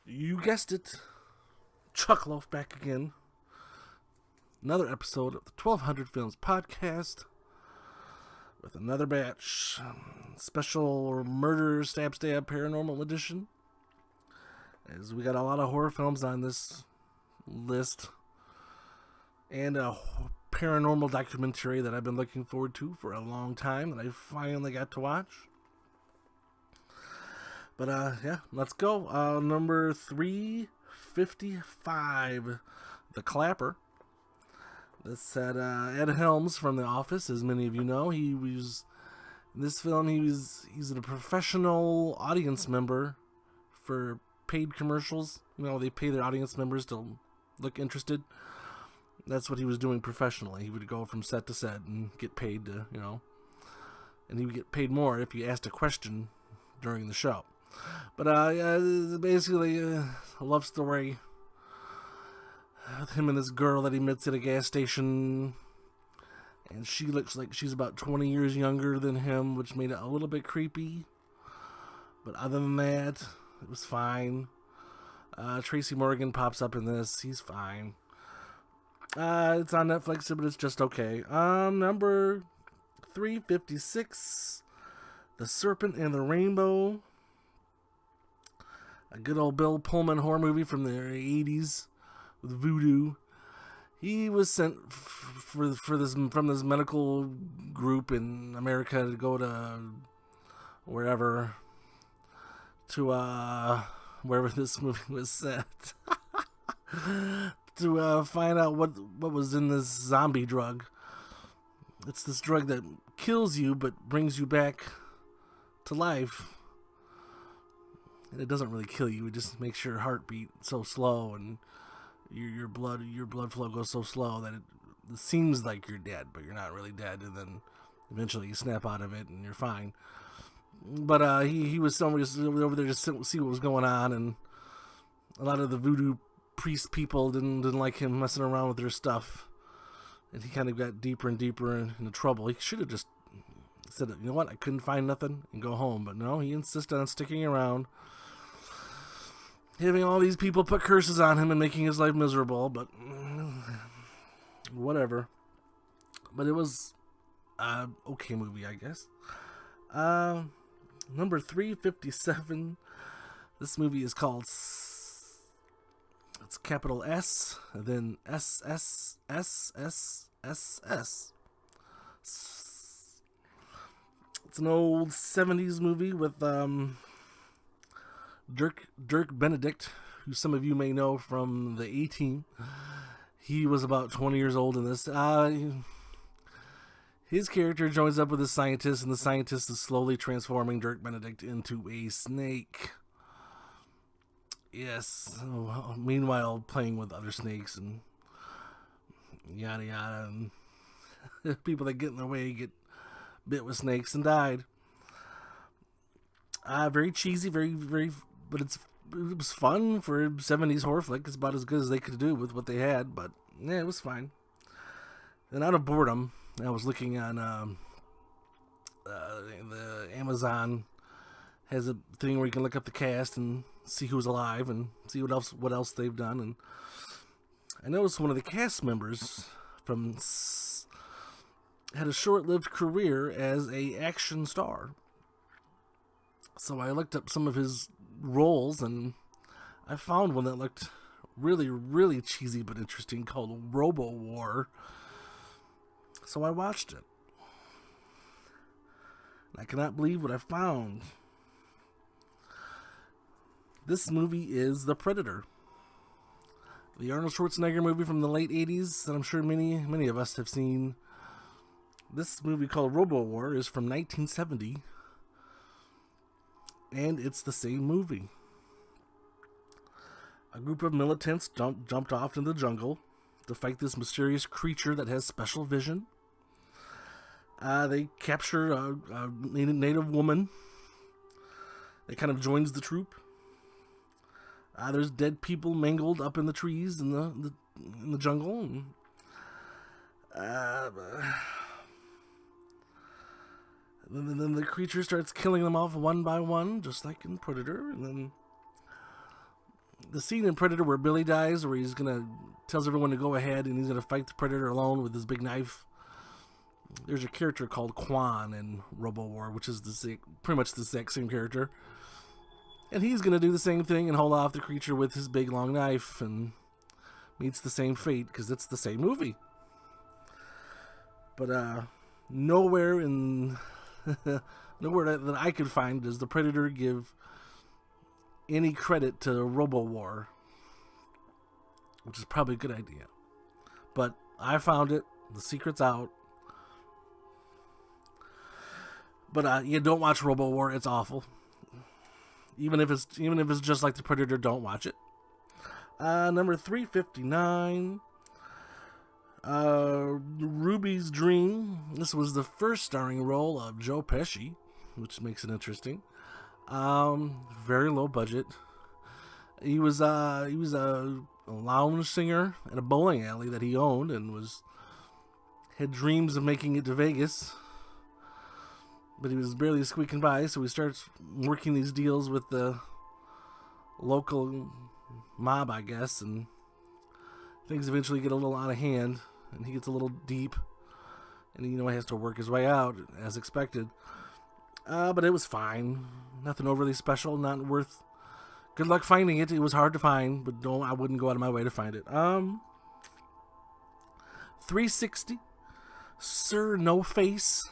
You guessed it. Chuckloaf back again. Another episode of the 1200 Films Podcast with another batch. Special Murder Stab Paranormal Edition. As we got a lot of horror films on this list. And a paranormal documentary that I've been looking forward to for a long time that I finally got to watch. But yeah, let's go. Number 355, The Clapper. This had Ed Helms from The Office, as many of you know. He was in this film. He's a professional audience member for paid commercials. You know, they pay their audience members to look interested. That's what he was doing professionally. He would go from set to set and get paid to, you know, and he would get paid more if you asked a question during the show. But basically a love story with him and this girl that he meets at a gas station, and she looks like she's about 20 years younger than him, which made it a little bit creepy. But other than that, it was fine. Tracy Morgan pops up in this. He's fine. It's on Netflix, but it's just okay. Number 356, The Serpent and the Rainbow. A good old Bill Pullman horror movie from the 80s with voodoo. He was sent for this from this medical group in America to go to wherever wherever this movie was set to find out what was in this zombie drug. It's this drug that kills you but brings you back to life. And it doesn't really kill you. It just makes your heart beat so slow, and your blood flow goes so slow that it seems like you're dead, but you're not really dead. And then eventually you snap out of it and you're fine. But he was somewhere over there just to see what was going on, and a lot of the voodoo priest people didn't like him messing around with their stuff, and he kind of got deeper and deeper into trouble. He should have just said, you know what, I couldn't find nothing, and go home. But no, he insisted on sticking around, having all these people put curses on him and making his life miserable. But whatever. But it was okay movie, I guess. Number 357. This movie is called it's capital S, and then SSSSSS. It's an old 70s movie with Dirk Benedict, who some of you may know from the A-Team. He was about 20 years old in this. His character joins up with a scientist, and the scientist is slowly transforming Dirk Benedict into a snake. Yes. Meanwhile, playing with other snakes and yada yada, and people that get in their way get bit with snakes and died. Very cheesy, very, but it was fun for a 70s horror flick. It's about as good as they could do with what they had, but yeah, it was fine. And out of boredom, I was looking on the Amazon has a thing where you can look up the cast and see who's alive and see what else they've done. And I noticed one of the cast members from Sssssss had a short-lived career as a action star. So I looked up some of his roles, and I found one that looked really, really cheesy but interesting, called Robowar. So I watched it. I cannot believe what I found. This movie is The Predator. The Arnold Schwarzenegger movie from the late 80s that I'm sure many of us have seen. This movie called Robowar is from 1970. And it's the same movie. A group of militants jumped off into the jungle to fight this mysterious creature that has special vision. They capture a native woman that kind of joins the troop. There's dead people mangled up in the trees in the jungle. And then the creature starts killing them off one by one, just like in Predator. And then the scene in Predator where Billy dies, where he's gonna tells everyone to go ahead and he's gonna fight the Predator alone with his big knife. There's a character called Quan in Robowar, which is pretty much the exact same character, and he's gonna do the same thing and hold off the creature with his big long knife, and meets the same fate because it's the same movie. But nowhere in nowhere that I could find does the Predator give any credit to Robowar, which is probably a good idea. But I found it. The secret's out. But you don't watch Robowar. It's awful. Even if it's just like the Predator, don't watch it. Number 359. Ruby's Dream. This was the first starring role of Joe Pesci, which makes it interesting. Very low budget. He was a lounge singer at a bowling alley that he owned, and had dreams of making it to Vegas. But he was barely squeaking by, so he starts working these deals with the local mob, I guess, and things eventually get a little out of hand, and he gets a little deep, and he has to work his way out as expected. But it was fine. Nothing overly special, not worth. Good luck finding it. It was hard to find, but I wouldn't go out of my way to find it. 360. Sir No Face.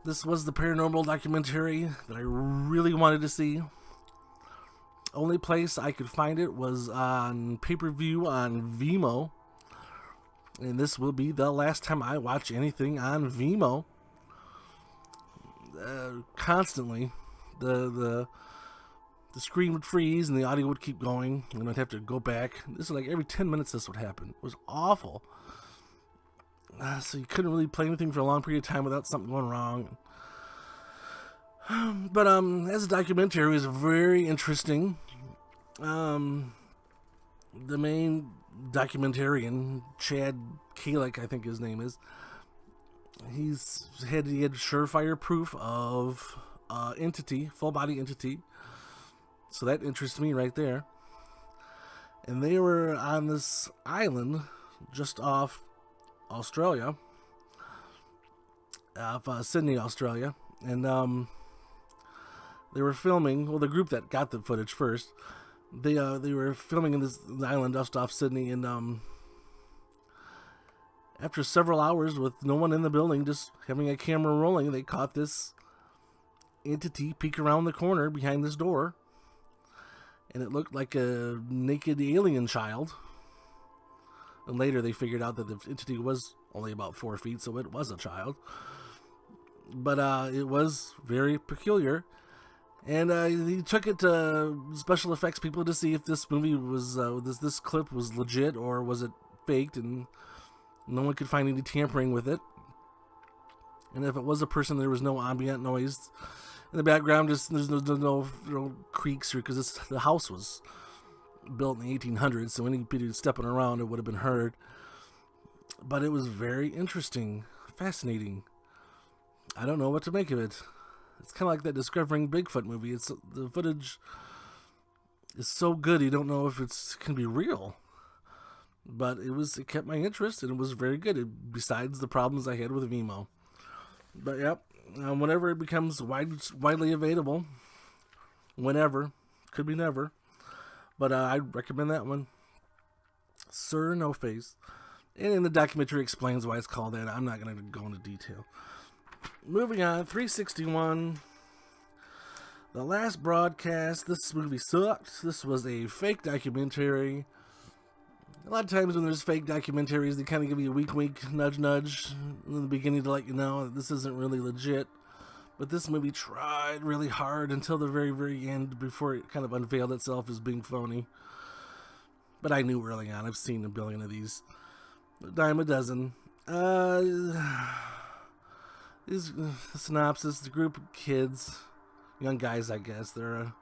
This was the paranormal documentary that I really wanted to see. Only place I could find it was on pay-per-view on Vimeo. And this will be the last time I watch anything on Vimeo. Constantly. The screen would freeze and the audio would keep going. And I'd have to go back. This is like every 10 minutes this would happen. It was awful. So you couldn't really play anything for a long period of time without something going wrong. But as a documentary, it was very interesting. The main documentarian, Chad Kalick, I think his name is, he had surefire proof of entity, full body entity. So that interests me right there. And they were on this island just off Australia, Sydney, Australia, and they were filming. Well, the group that got the footage first, they were filming in this island just off Sydney, and after several hours with no one in the building, just having a camera rolling, they caught this entity peek around the corner behind this door, and it looked like a naked alien child. And later they figured out that the entity was only about 4 feet, so it was a child. But it was very peculiar. And he took it to special effects people to see if this movie was, this clip was legit or was it faked, and no one could find any tampering with it. And if it was a person, there was no ambient noise in the background. Just there's no creaks, because the house was built in the 1800s, so anybody stepping around, it would have been heard. But it was very interesting, fascinating. I don't know what to make of it. It's kind of like that Discovering Bigfoot movie. The footage is so good, you don't know if it can be real. But it kept my interest, and it was very good, besides the problems I had with Vimeo. But yep, whenever it becomes widely available, whenever, could be never. But I recommend that one. Sir No Face. And the documentary explains why it's called that. I'm not going to go into detail. Moving on, 361. The last broadcast. This movie sucked. This was a fake documentary. A lot of times when there's fake documentaries, they kind of give you a wink, nudge in the beginning to let you know that this isn't really legit. But this movie tried really hard until the very, very end before it kind of unveiled itself as being phony. But I knew early on. I've seen a billion of these. A dime a dozen. The synopsis, the group of kids, young guys I guess, they're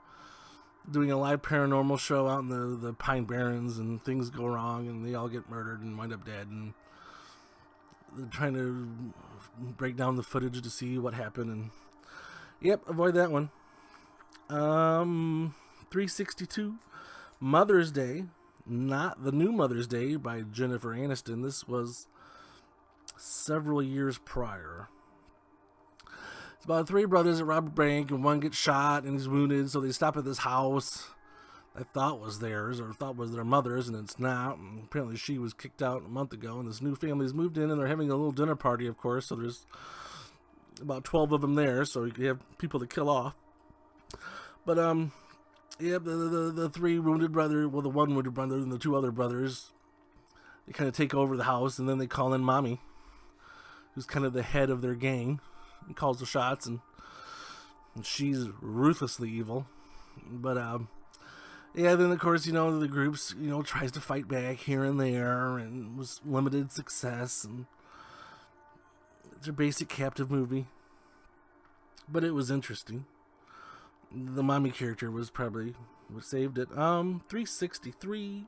doing a live paranormal show out in the Pine Barrens, and things go wrong and they all get murdered and wind up dead, and they're trying to break down the footage to see what happened, and yep, avoid that one. 362. Mother's Day, not the new Mother's Day by Jennifer Aniston. This was several years prior. It's about three brothers that rob a bank, and one gets shot and he's wounded, so they stop at this house I thought was theirs, or thought was their mother's, and it's not. And apparently she was kicked out a month ago, and this new family's moved in, and they're having a little dinner party, of course, so there's about 12 of them there, so you have people to kill off. But, yeah, the three wounded brother, well, the one wounded brother and the two other brothers, they kind of take over the house, and then they call in Mommy, who's kind of the head of their gang, and calls the shots, and she's ruthlessly evil. But, yeah, then, of course, the groups, tries to fight back here and there, and was limited success, and it's a basic captive movie. But it was interesting. The mommy character was probably what saved it. 363,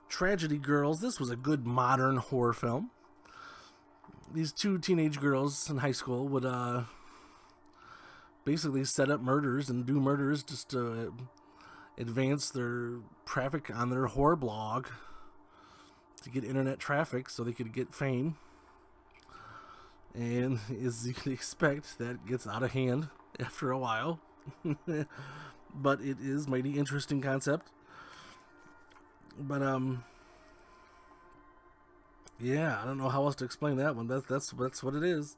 Tragedy Girls. This was a good modern horror film. These two teenage girls in high school would basically set up murders and do murders just to advance their traffic on their horror blog, to get internet traffic so they could get fame. And as you can expect, that gets out of hand after a while. But it is mighty interesting concept. But yeah, I don't know how else to explain that one. That's what it is.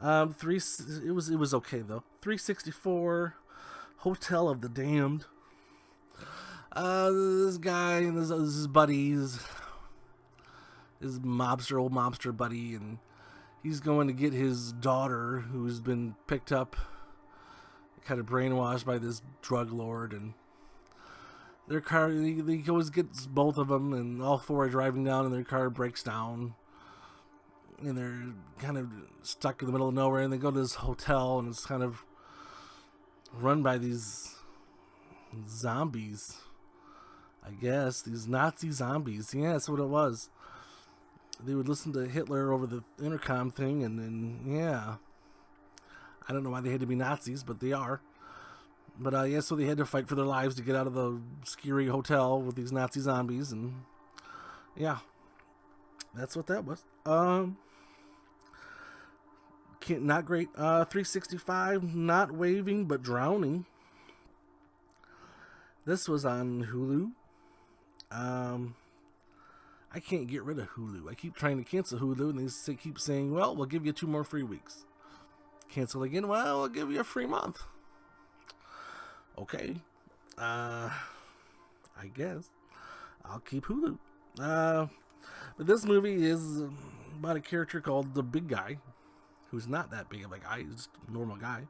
It was okay though. 364, Hotel of the Damned. This guy and his buddies, his old mobster buddy, and he's going to get his daughter, who's been picked up, kind of brainwashed by this drug lord, and their car, he always gets both of them, and all four are driving down, and their car breaks down, and they're kind of stuck in the middle of nowhere, and they go to this hotel, and it's kind of run by these zombies, I guess, these Nazi zombies. Yeah, that's what it was. They would listen to Hitler over the intercom thing, and yeah. I don't know why they had to be Nazis, but they are. But yeah, so they had to fight for their lives to get out of the scary hotel with these Nazi zombies, and yeah. That's what that was. Not great. 365, Not Waving, but Drowning. This was on Hulu. I can't get rid of Hulu. I keep trying to cancel Hulu, and they keep saying, well, we'll give you 2 more free weeks. Cancel again, well, we'll give you a free month. Okay. I guess. I'll keep Hulu. But this movie is about a character called the Big Guy, who's not that big of a guy, he's just a normal guy.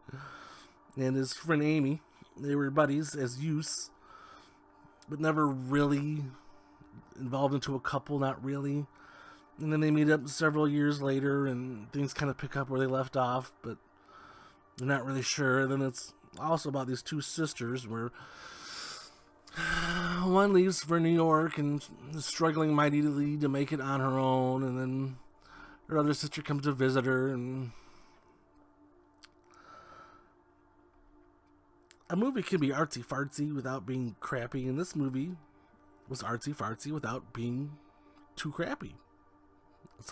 And his friend Amy, they were buddies as youths, but never really involved into a couple, not really. And then they meet up several years later, and things kind of pick up where they left off, but they're not really sure. And then it's also about these two sisters, where one leaves for New York and is struggling mightily to make it on her own, and then her other sister comes to visit her, and a movie can be artsy-fartsy without being crappy, and this movie was artsy-fartsy without being too crappy. That's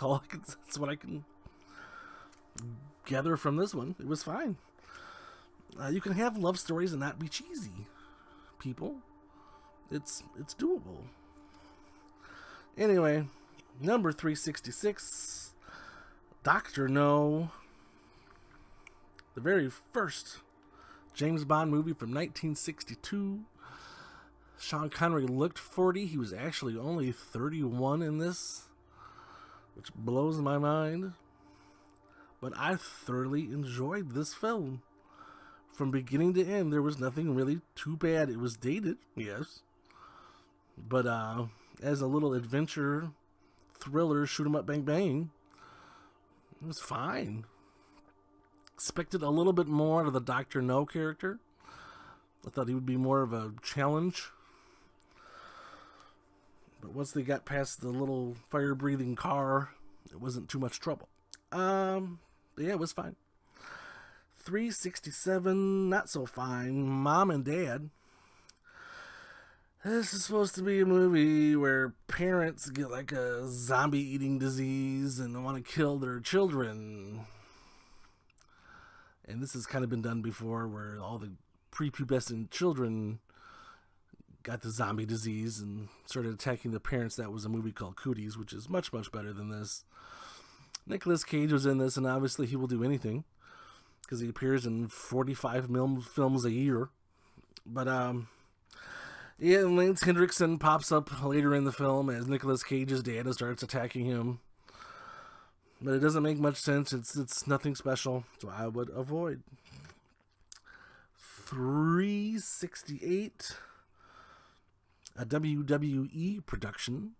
what I can gather from this one. It was fine. You can have love stories and not be cheesy, people. It's doable. Anyway, number 366, Dr. No. The very first James Bond movie from 1962. Sean Connery looked 40. He was actually only 31 in this, which blows my mind. But I thoroughly enjoyed this film. From beginning to end, there was nothing really too bad. It was dated, yes. But as a little adventure, thriller, shoot 'em up, bang, bang, it was fine. Expected a little bit more out of the Dr. No character. I thought he would be more of a challenge. But once they got past the little fire-breathing car, it wasn't too much trouble. Yeah, it was fine. 367, not so fine. Mom and Dad. This is supposed to be a movie where parents get like a zombie eating disease and want to kill their children. And this has kind of been done before, where all the prepubescent children got the zombie disease and started attacking the parents. That was a movie called Cooties, which is much, much better than this. Nicolas Cage was in this, and obviously he will do anything because he appears in 45 films a year. But, yeah, Lance Hendrickson pops up later in the film as Nicolas Cage's dad and starts attacking him. But it doesn't make much sense. It's nothing special, so I would avoid. 368, a WWE production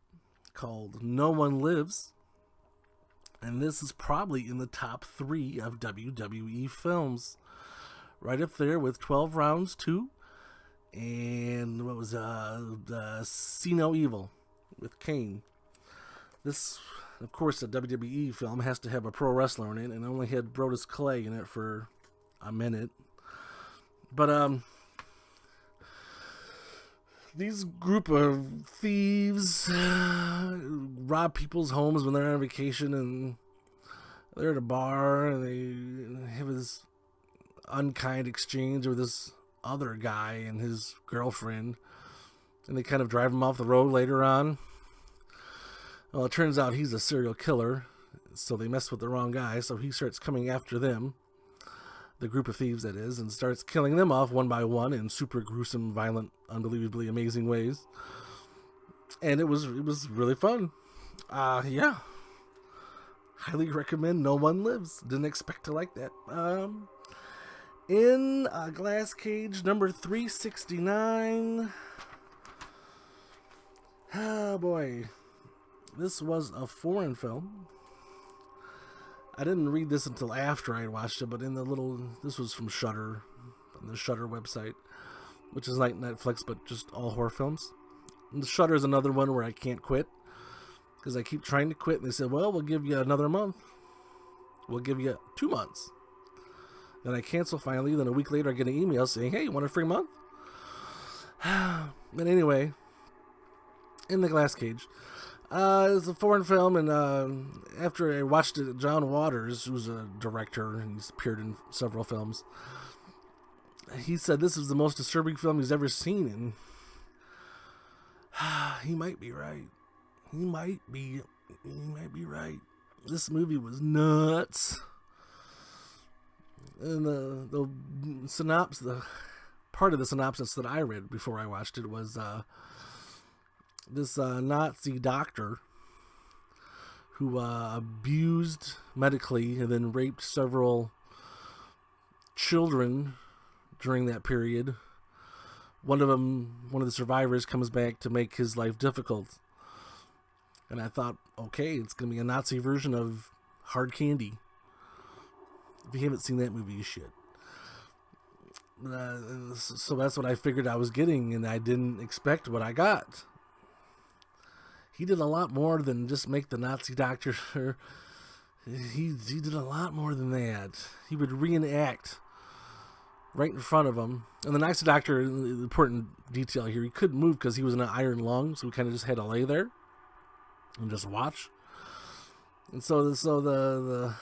called No One Lives. And this is probably in the top 3 of WWE films. Right up there with 12 Rounds 2. And what was See No Evil with Kane. This, of course, a WWE film has to have a pro wrestler in it, and only had Brodus Clay in it for a minute. But these group of thieves rob people's homes when they're on vacation, and they're at a bar, and they have this unkind exchange with this other guy and his girlfriend, and they kind of drive him off the road later on. Well, it turns out he's a serial killer, so they mess with the wrong guy, so he starts coming after them, the group of thieves that is, and starts killing them off one by one in super gruesome, violent, unbelievably amazing ways. And it was really fun. Yeah, highly recommend No One Lives. Didn't expect to like that. In Glass Cage number 369. Oh boy. This was a foreign film. I didn't read this until after I watched it, but this was from Shudder, from the Shudder website, which is like Netflix, but just all horror films. And the Shudder is another one where I can't quit, because I keep trying to quit, and they said, well, we'll give you another month. We'll give you 2 months. Then I cancel finally. Then a week later, I get an email saying, hey, you want a free month? But anyway, in the Glass Cage. It's a foreign film, and after I watched it, John Waters, who's a director, and he's appeared in several films, he said this is the most disturbing film he's ever seen, and he might be right. He might be right. This movie was nuts. And the synopsis, the part of the synopsis that I read before I watched it was this Nazi doctor who abused medically and then raped several children during that period. One of the survivors comes back to make his life difficult. And I thought, okay, it's going to be a Nazi version of Hard Candy. If you haven't seen that movie, you should. So that's what I figured I was getting, and I didn't expect what I got. He did a lot more than just make the Nazi doctor. He did a lot more than that. He would reenact right in front of him. And the Nazi doctor, the important detail here, he couldn't move because he was in an iron lung, so he kind of just had to lay there and just watch. And the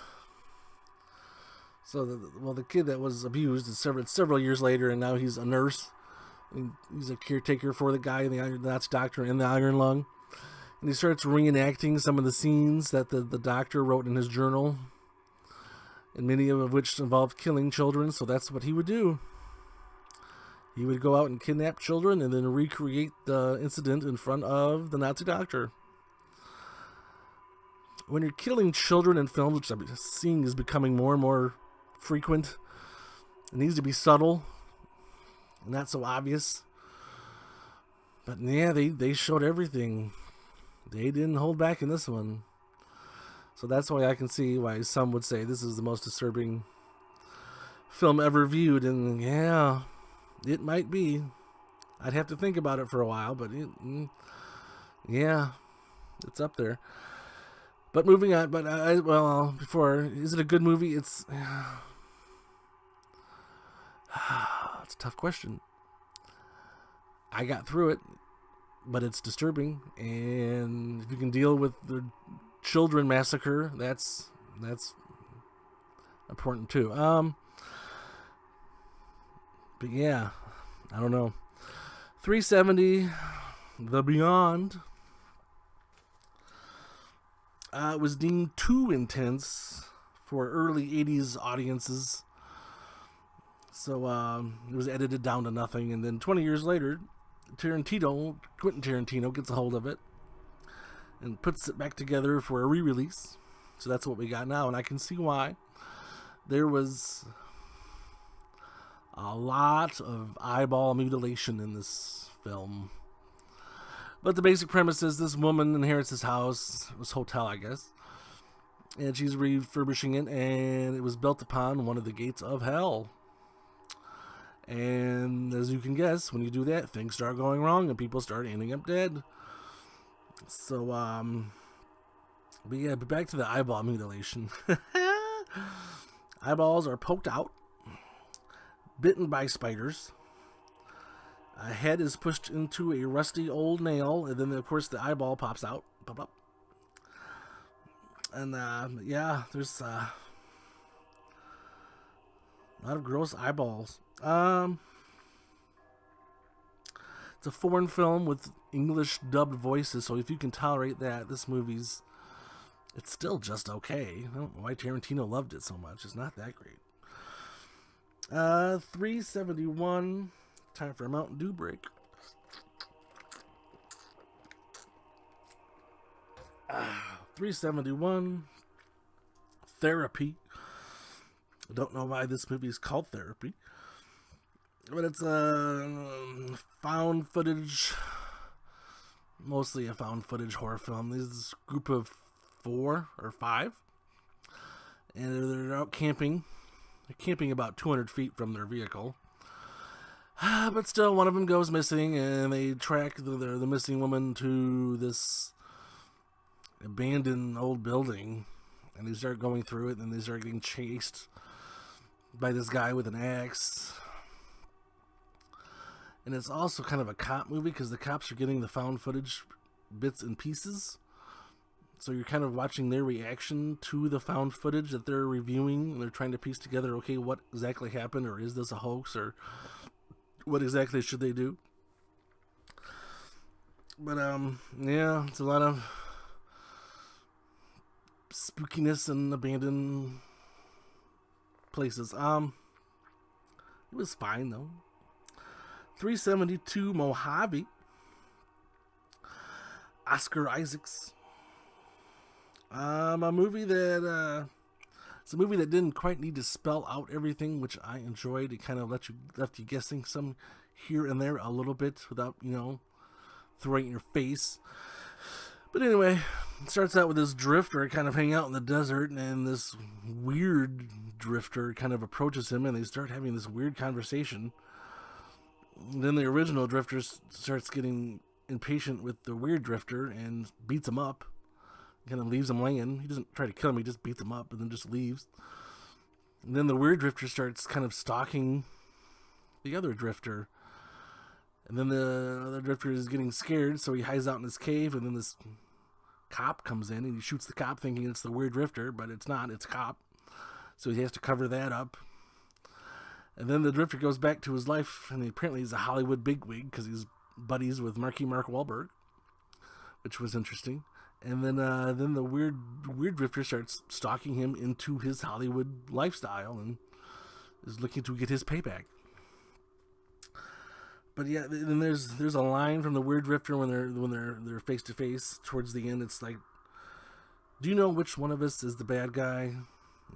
kid that was abused is several years later, and now he's a nurse. And he's a caretaker for the guy, the Nazi doctor in the iron lung. And he starts reenacting some of the scenes that the doctor wrote in his journal, and many of which involved killing children. So that's what he would do. He would go out and kidnap children and then recreate the incident in front of the Nazi doctor. When you're killing children in films, which I'm seeing is becoming more and more frequent, it needs to be subtle and not so obvious. But yeah, they showed everything. They didn't hold back in this one. So that's why I can see why some would say this is the most disturbing film ever viewed. And yeah, it might be. I'd have to think about it for a while, but yeah, it's up there. But moving on, is it a good movie? It's a tough question. I got through it. but it's disturbing. And if you can deal with the children massacre, that's important too. But yeah, I don't know. 370, The Beyond. It was deemed too intense for early 80s audiences. So it was edited down to nothing. And then 20 years later, Quentin Tarantino gets a hold of it and puts it back together for a re-release. So that's what we got now. And I can see why. There was a lot of eyeball mutilation in this film. But the basic premise is this woman inherits this house, this hotel, I guess, and she's refurbishing it, and it was built upon one of the gates of hell. And as you can guess, when you do that, things start going wrong, and people start ending up dead. So, but yeah, but back to the eyeball mutilation. Eyeballs are poked out, bitten by spiders. A head is pushed into a rusty old nail, and then, of course, the eyeball pops out. Pop up. And, yeah, there's a lot of gross eyeballs. It's a foreign film with English dubbed voices, so if you can tolerate that, this movie's... It's still just okay. I don't know why Tarantino loved it so much. It's not that great. 371. Time for a Mountain Dew break. 371. Therapy. I don't know why this movie is called Therapy. But it's a found footage, mostly a found footage horror film. There's this group of 4 or 5, and they're out camping. They're camping about 200 feet from their vehicle. But still, one of them goes missing, and they track the missing woman to this abandoned old building, and they start going through it, and they start getting chased by this guy with an axe. And it's also kind of a cop movie, because the cops are getting the found footage bits and pieces. So you're kind of watching their reaction to the found footage that they're reviewing, and they're trying to piece together, okay, what exactly happened, or is this a hoax, or what exactly should they do? But, yeah, it's a lot of spookiness and abandoned places. It was fine, though. 372, Mojave. Oscar Isaacs. A movie that it's a movie that didn't quite need to spell out everything, which I enjoyed. It kind of left you guessing some here and there a little bit without, throwing it in your face. But anyway, it starts out with this drifter kind of hanging out in the desert, and this weird drifter kind of approaches him, and they start having this weird conversation. And then the original drifter starts getting impatient with the weird drifter and beats him up. Kind of leaves him laying. He doesn't try to kill him, he just beats him up and then just leaves. And then the weird drifter starts kind of stalking the other drifter. And then the other drifter is getting scared, so he hides out in his cave, and then this cop comes in, and he shoots the cop thinking it's the weird drifter, but it's not, it's a cop. So he has to cover that up. And then the drifter goes back to his life, and apparently he's a Hollywood bigwig, because he's buddies with Mark Wahlberg, which was interesting. And then the weird drifter starts stalking him into his Hollywood lifestyle and is looking to get his payback. But yeah, then there's a line from the weird drifter when they're face to face towards the end. It's like, do you know which one of us is the bad guy?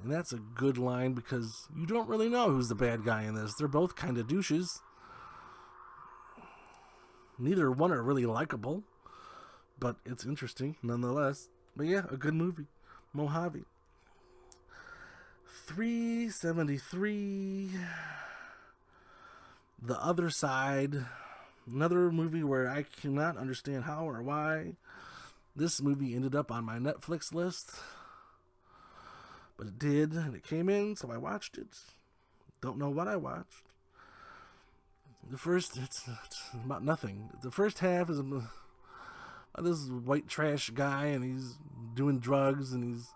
And that's a good line, because you don't really know who's the bad guy in this. They're both kind of douches. Neither one are really likable. But it's interesting, nonetheless. But yeah, a good movie. Mojave. 373. The Other Side. Another movie where I cannot understand how or why this movie ended up on my Netflix list. But it did, and it came in, so I watched it. Don't know what I watched. it's about nothing. The first half is this white trash guy, and he's doing drugs, and he's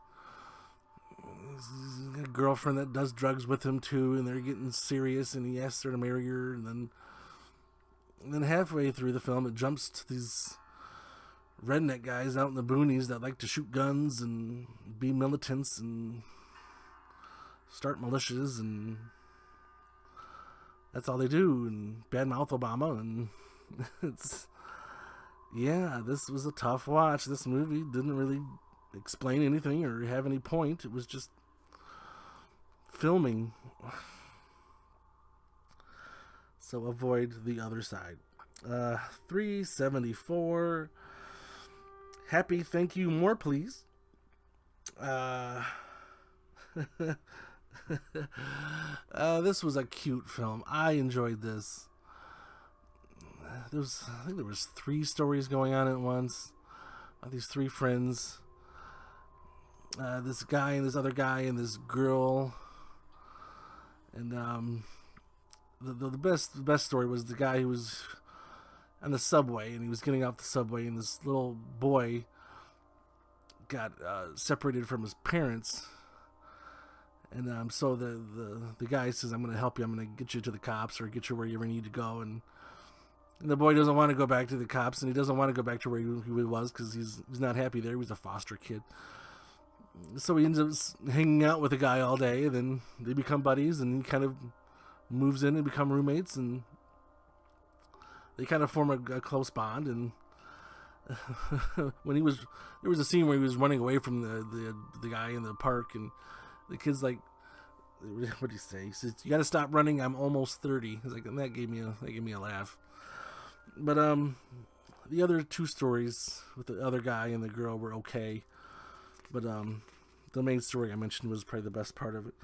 got a girlfriend that does drugs with him too, and they're getting serious, and he asks her to marry her, and then halfway through the film, it jumps to these redneck guys out in the boonies that like to shoot guns and be militants and start militias, and that's all they do, and badmouth Obama, and this was a tough watch. This movie didn't really explain anything or have any point. It was just filming. So avoid the other side. 374. Happy, thank you, more please. This was a cute film. I enjoyed this. I think there was 3 stories going on at once. These 3 friends. This guy and this other guy and this girl. And the best story was the guy who was on the subway, and he was getting off the subway, and this little boy got separated from his parents. And so the guy says, "I'm going to help you. I'm going to get you to the cops or get you where you need to go." And the boy doesn't want to go back to the cops, and he doesn't want to go back to where he was because he's not happy there. He was a foster kid. So he ends up hanging out with the guy all day, and then they become buddies, and he kind of moves in and become roommates, and they kind of form a close bond. And when there was a scene where he was running away from the guy in the park, and the kid's like, what did he say? He says, "You got to stop running. I'm almost 30." He's like, and that gave me a laugh. But the other 2 stories with the other guy and the girl were okay. But the main story I mentioned was probably the best part of it.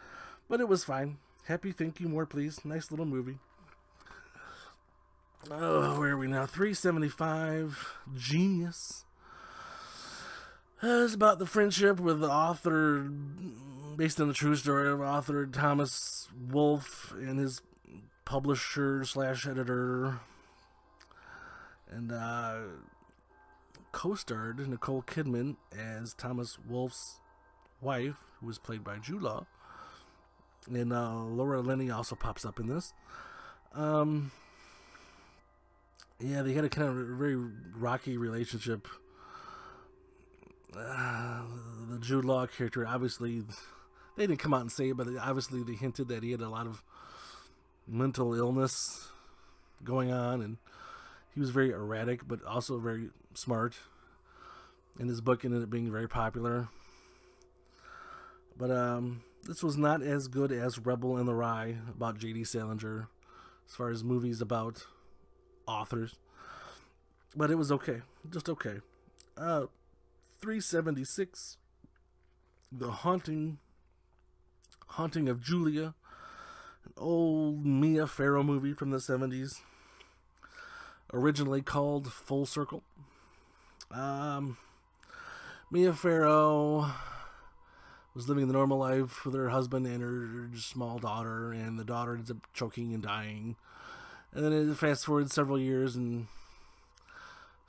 But it was fine. Happy, thank you, more please. Nice little movie. Oh, where are we now? 375. Genius. It's about the friendship with the author, based on the true story of author Thomas Wolfe and his publisher / editor. And co-starred Nicole Kidman as Thomas Wolfe's wife, who was played by Jude Law. And Laura Linney also pops up in this. They had a kind of very rocky relationship. The Jude Law character, obviously, they didn't come out and say it, but obviously they hinted that he had a lot of mental illness going on, and he was very erratic, but also very smart. And his book ended up being very popular. But this was not as good as Rebel in the Rye about J.D. Salinger, as far as movies about authors. But it was okay. Just okay. 376. The Haunting of Julia. An old Mia Farrow movie from the 70s. Originally called Full Circle. Mia Farrow was living the normal life with her husband and her small daughter, and the daughter ends up choking and dying. And then it fast forward several years, and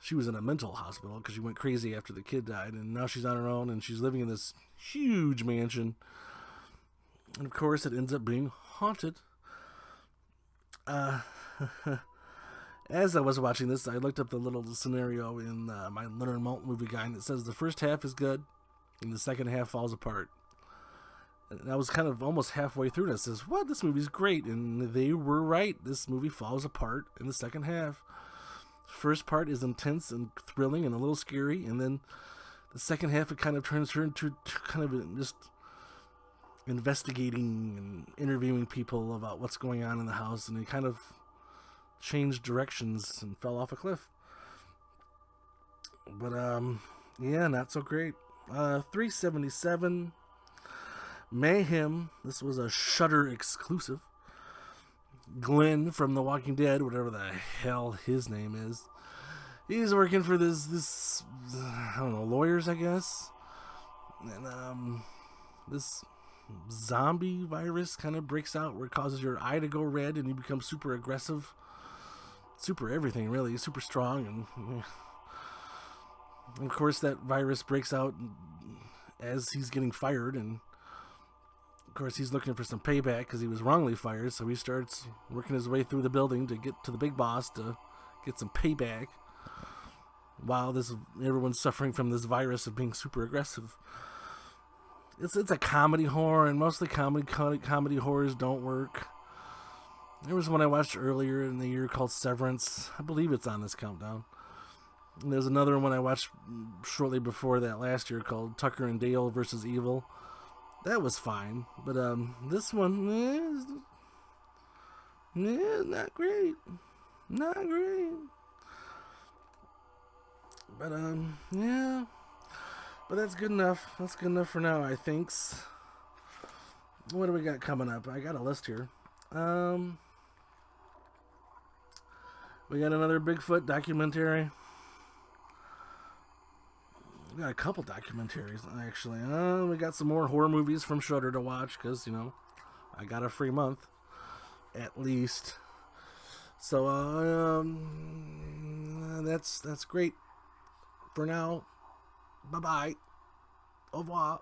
she was in a mental hospital because she went crazy after the kid died, and now she's on her own, and she's living in this huge mansion. And of course, it ends up being haunted. As I was watching this, I looked up the little scenario in my Leonard Maltin movie guide that says the first half is good, and the second half falls apart. And I was kind of almost halfway through, and I says, "What? This movie's great." And they were right. This movie falls apart in the second half. First part is intense and thrilling and a little scary, and then the second half, it kind of turns her into kind of just investigating and interviewing people about what's going on in the house, and it kind of changed directions and fell off a cliff. But not so great. 377. Mayhem. This was a Shudder exclusive. Glenn from The Walking Dead, whatever the hell his name is, he's working for this I don't know, lawyers, I guess. And this zombie virus kind of breaks out where it causes your eye to go red and you become super aggressive. super everything, really. Super strong. And of course, that virus breaks out as he's getting fired. And of course, he's looking for some payback because he was wrongly fired. So he starts working his way through the building to get to the big boss to get some payback. While everyone's suffering from this virus of being super aggressive. It's a comedy horror, and mostly comedy horrors don't work. There was one I watched earlier in the year called Severance. I believe it's on this countdown. And there's another one I watched shortly before that last year called Tucker and Dale versus Evil. That was fine, but this one, not great. Not great. But, yeah. But that's good enough. That's good enough for now, I think. What do we got coming up? I got a list here. We got another Bigfoot documentary. We got a couple documentaries, actually. We got some more horror movies from Shudder to watch, because, I got a free month. At least. So, that's great. For now, bye-bye. Au revoir.